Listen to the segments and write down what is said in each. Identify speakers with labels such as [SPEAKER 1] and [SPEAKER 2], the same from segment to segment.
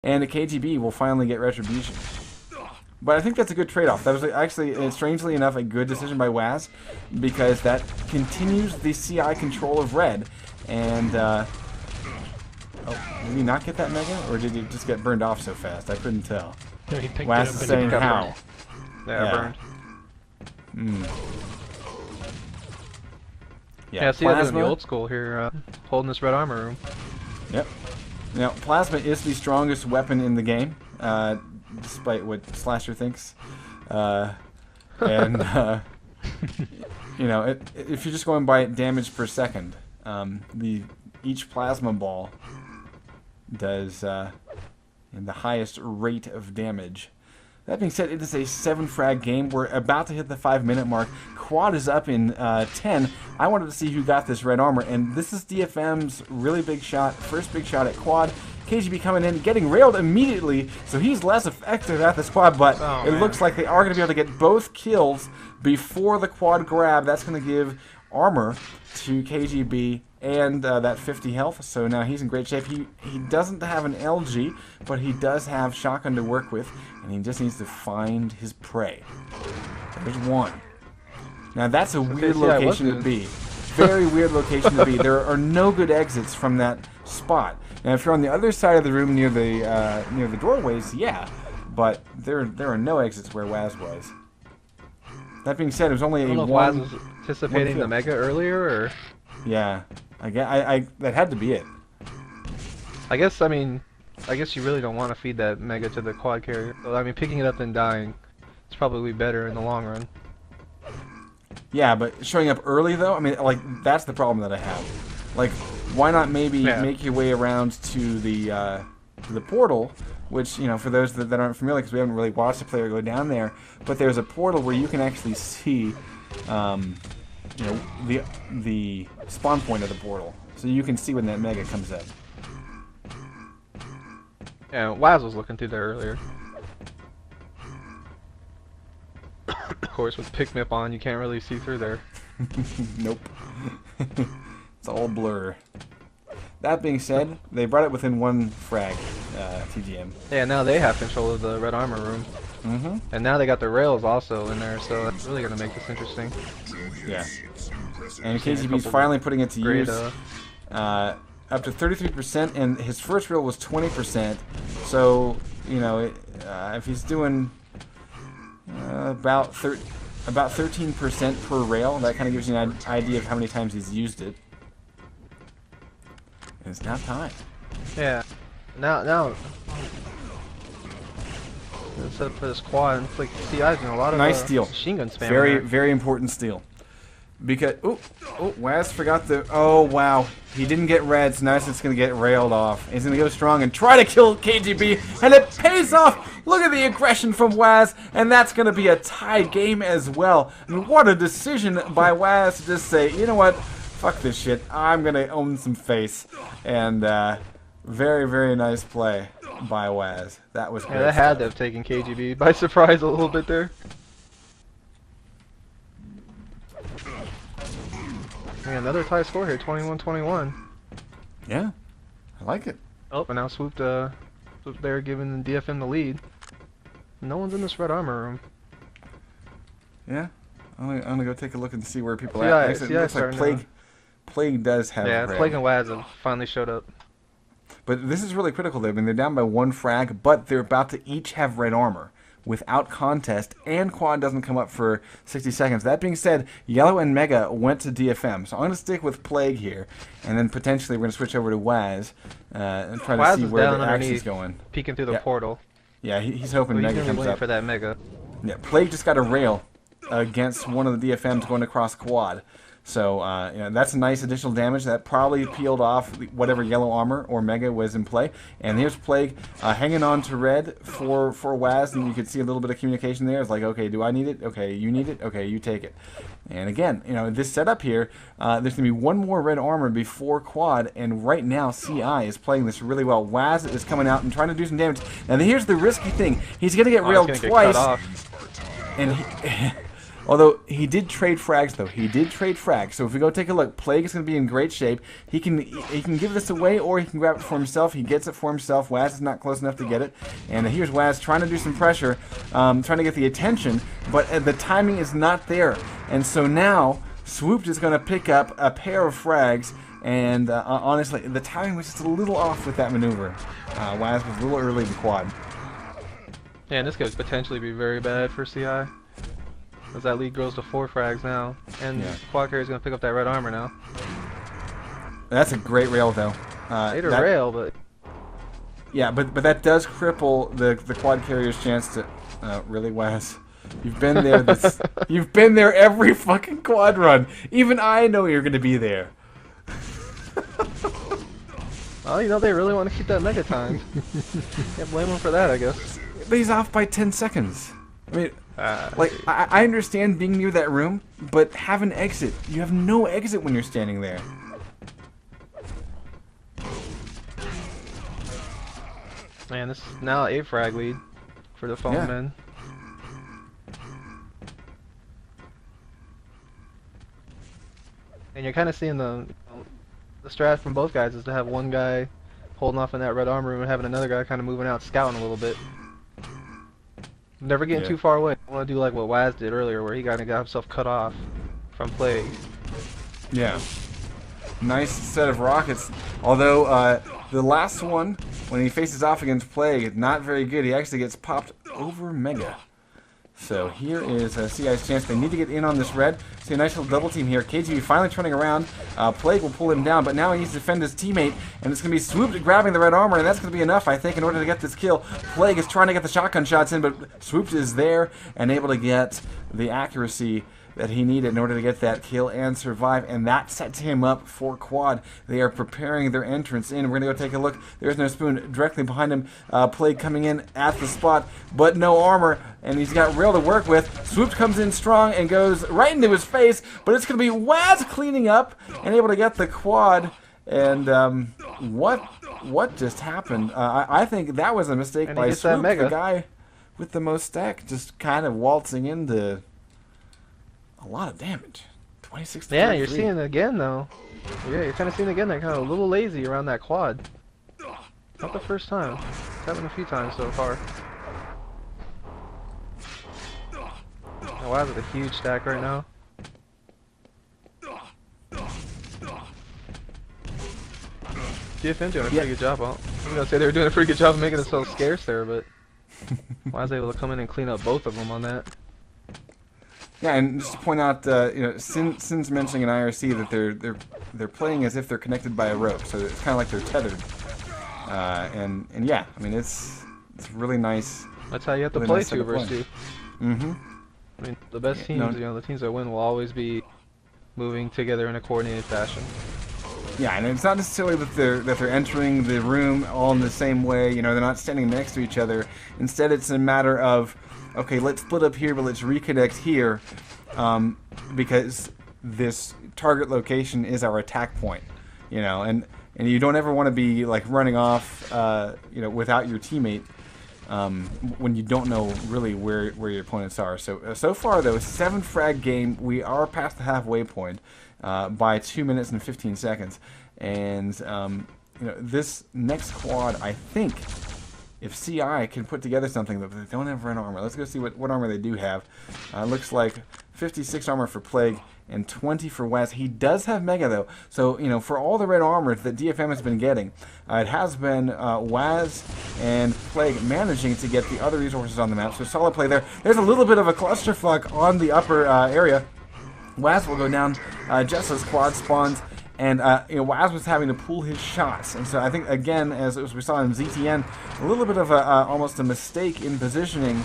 [SPEAKER 1] and the KGB will finally get retribution. But I think that's a good trade-off. That was actually, strangely enough, a good decision by Waz, because that continues the CI control of red. And, oh, did he not get that mega? Or did he just get burned off so fast? I couldn't tell.
[SPEAKER 2] No, he picked
[SPEAKER 1] Waz
[SPEAKER 2] it up
[SPEAKER 1] is
[SPEAKER 2] and
[SPEAKER 1] saying
[SPEAKER 2] it got
[SPEAKER 1] how.
[SPEAKER 2] burned.
[SPEAKER 3] Yeah, burned. Yeah, see, I did in the old school here, holding this red armor room.
[SPEAKER 1] Yep. Now, Plasma is the strongest weapon in the game, despite what Slasher thinks. And, you know, if you're just going by damage per second, each plasma ball does the highest rate of damage. That being said, it is a 7-frag game. We're about to hit the 5-minute mark. Quad is up in 10. I wanted to see who got this red armor, and this is DFM's really big shot. First big shot at Quad. KGB coming in, getting railed immediately, so he's less effective at this Quad, but it looks like they are going to be able to get both kills before the Quad grab. That's going to give armor to KGB and that 50 health, so now he's in great shape. He doesn't have an LG, but he does have shotgun to work with, and he just needs to find his prey. There's one. Now that's a weird location to be. Very weird location to be. There are no good exits from that spot. Now if you're on the other side of the room near the doorways, yeah, but there are no exits where Waz was. That being said, it was only
[SPEAKER 3] I don't know if Waz was anticipating the mega earlier, or...
[SPEAKER 1] Yeah, that had to be it.
[SPEAKER 3] I guess you really don't want to feed that mega to the quad carrier. So, I mean, picking it up and dying is probably better in the long run.
[SPEAKER 1] Yeah, but showing up early though, I mean, like, that's the problem that I have. Like, why not maybe make your way around to the portal, which, you know, for those that aren't familiar, because we haven't really watched the player go down there, but there's a portal where you can actually see, you know, the spawn point of the portal, so you can see when that mega comes in.
[SPEAKER 3] Yeah, Waz was looking through there earlier. Of course, with pick-me-up on, you can't really see through there.
[SPEAKER 1] Nope. It's all blur. That being said, they brought it within 1 frag, TGM.
[SPEAKER 3] Yeah, now they have control of the red armor room. And now they got the rails also in there, so that's really going to make this interesting.
[SPEAKER 1] Yeah. And KGB's finally putting it to use. Up to 33%, and his first rail was 20%. So, you know, if he's doing about 13% per rail, that kind of gives you an idea of how many times he's used it. And it's now time.
[SPEAKER 3] Yeah. Now. Set up for this quad, it's like CI's doing a lot of
[SPEAKER 1] nice steal.
[SPEAKER 3] Machine gun spam.
[SPEAKER 1] Very important steal. Because Waz forgot the. Oh wow, he didn't get red, so now it's gonna get railed off. He's gonna go strong and try to kill KGB, and it pays off. Look at the aggression from Waz, and that's gonna be a tied game as well. I mean, what a decision by Waz to just say, you know what, fuck this shit. I'm gonna own some face, and very nice play by Waz. That was great.
[SPEAKER 3] Yeah, that had to have taken KGB by surprise a little bit there. Man, another tie score here, 21-21.
[SPEAKER 1] Yeah, I like it.
[SPEAKER 3] Oh, and now swooped there, giving the DFM the lead. No one's in this red armor room.
[SPEAKER 1] Yeah, I'm gonna go take a look and see where people are at. Actually, it looks like Plague does have.
[SPEAKER 3] Yeah, Plague and Waz have finally showed up.
[SPEAKER 1] But this is really critical though. I mean, they're down by 1 frag, but they're about to each have red armor without contest, and Quad doesn't come up for 60 seconds. That being said, Yellow and Mega went to DFM, so I'm going to stick with Plague here, and then potentially we're going to switch over to Waz and try to see where the action's going.
[SPEAKER 3] Peeking through the portal.
[SPEAKER 1] Yeah, he's hoping Mega comes up.
[SPEAKER 3] For that Mega.
[SPEAKER 1] Yeah, Plague just got a rail against one of the DFMs going across Quad. So, you know, that's a nice additional damage. That probably peeled off whatever yellow armor or Mega was in play. And here's Plague hanging on to red for Waz, and you could see a little bit of communication there. It's like, okay, do I need it? Okay, you need it? Okay, you take it. And again, you know, this setup here, there's going to be 1 more red armor before Quad, and right now CI is playing this really well. Waz is coming out and trying to do some damage. Now here's the risky thing. He's going to get railed twice. And Although he did trade frags, though. He did trade frags. So if we go take a look, Plague is going to be in great shape. He can give this away, or he can grab it for himself. He gets it for himself. Waz is not close enough to get it. And here's Waz trying to do some pressure, trying to get the attention, but the timing is not there. And so now, Swooped is going to pick up a pair of frags. And honestly, the timing was just a little off with that maneuver. Waz was a little early to quad.
[SPEAKER 3] Yeah, and this could potentially be very bad for CI. As that lead grows to 4 frags now. And quad carrier's going to pick up that red armor now.
[SPEAKER 1] That's a great rail, though.
[SPEAKER 3] Rail, but...
[SPEAKER 1] Yeah, but that does cripple the quad carrier's chance to... really, Waz? You've been there. You've been there every fucking quad run. Even I know you're going to be there.
[SPEAKER 3] Well, you know, they really want to keep that mega time. Can't blame them for that, I guess.
[SPEAKER 1] But he's off by 10 seconds. I mean, like, I understand being near that room, but have an exit. You have no exit when you're standing there.
[SPEAKER 3] Man, this is now a frag lead for the foam men. And you're kind of seeing the strat from both guys is to have one guy holding off in that red armor room and having another guy kind of moving out, scouting a little bit. Never getting too far away. I want to do like what Waz did earlier, where he kind of got himself cut off from Plague.
[SPEAKER 1] Yeah. Nice set of rockets. Although the last one, when he faces off against Plague, not very good. He actually gets popped over Mega. So here is CI's chance. They need to get in on this red. See a nice little double team here. KGB finally turning around. Plague will pull him down, but now he needs to defend his teammate, and it's going to be Swooped grabbing the red armor, and that's going to be enough, I think, in order to get this kill. Plague is trying to get the shotgun shots in, but Swooped is there and able to get the accuracy that he needed in order to get that kill and survive, and that sets him up for quad. They are preparing their entrance in. We're going to go take a look. There's no Spoon directly behind him. Plague coming in at the spot, but no armor, and he's got rail to work with. Swooped comes in strong and goes right into his face, but it's going to be Waz cleaning up and able to get the quad. And what just happened? I think that was a mistake by Swooped, the guy with the most stack, just kind of waltzing into a lot of damage. 26 to 33.
[SPEAKER 3] Yeah, you're seeing it again though. Yeah, you're kind of seeing it again. They're kind of a little lazy around that quad. Not the first time. It's happened a few times so far. Waz with a huge stack right now. DFM doing a pretty good job. I'm gonna say they were doing a pretty good job of making themselves scarce there, but Waz able to come in and clean up both of them on that.
[SPEAKER 1] Yeah, and just to point out, you know, Sin's mentioning in IRC that they're playing as if they're connected by a rope, so it's kind of like they're tethered. And yeah, I mean it's really nice.
[SPEAKER 3] That's how you have to play 2 versus 2.
[SPEAKER 1] Mm-hmm.
[SPEAKER 3] I mean, the best teams, you know, the teams that win will always be moving together in a coordinated fashion.
[SPEAKER 1] Yeah, and it's not necessarily that they're entering the room all in the same way. You know, they're not standing next to each other. Instead, it's a matter of, okay, let's split up here, but let's reconnect here, because this target location is our attack point. You know, and you don't ever want to be like running off, you know, without your teammate. When you don't know really where your opponents are. So far though, 7 frag game. We are past the halfway point by 2 minutes and 15 seconds, and you know, this next quad, I think, if CI can put together something that they don't have red armor. Let's go see what armor they do have. Looks like 56 armor for Plague and 20 for Waz. He does have Mega though, so you know, for all the red armor that DFM has been getting, it has been Waz and Plague managing to get the other resources on the map. So solid play there. There's a little bit of a clusterfuck on the upper area. Waz will go down just as quad spawns. And you know, Waz was having to pull his shots, and so I think again, as we saw in ZTN, a little bit of almost a mistake in positioning.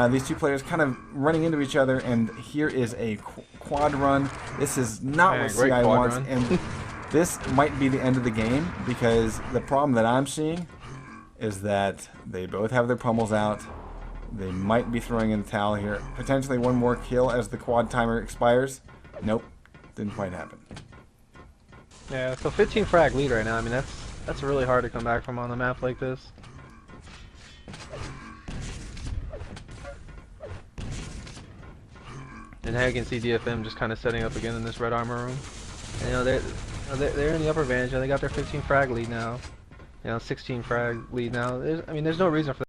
[SPEAKER 1] These two players kind of running into each other, and here is a quad run. This is not what CI wants, and this might be the end of the game, because the problem that I'm seeing is that they both have their pummels out. They might be throwing in the towel here. Potentially one more kill as the quad timer expires. Nope, didn't quite happen.
[SPEAKER 3] Yeah, so 15 frag lead right now. I mean, that's really hard to come back from on a map like this. And now you can see DFM just kind of setting up again in this red armor room. And, they're in the upper advantage. They got their 15 frag lead now. 16 frag lead now. There's no reason for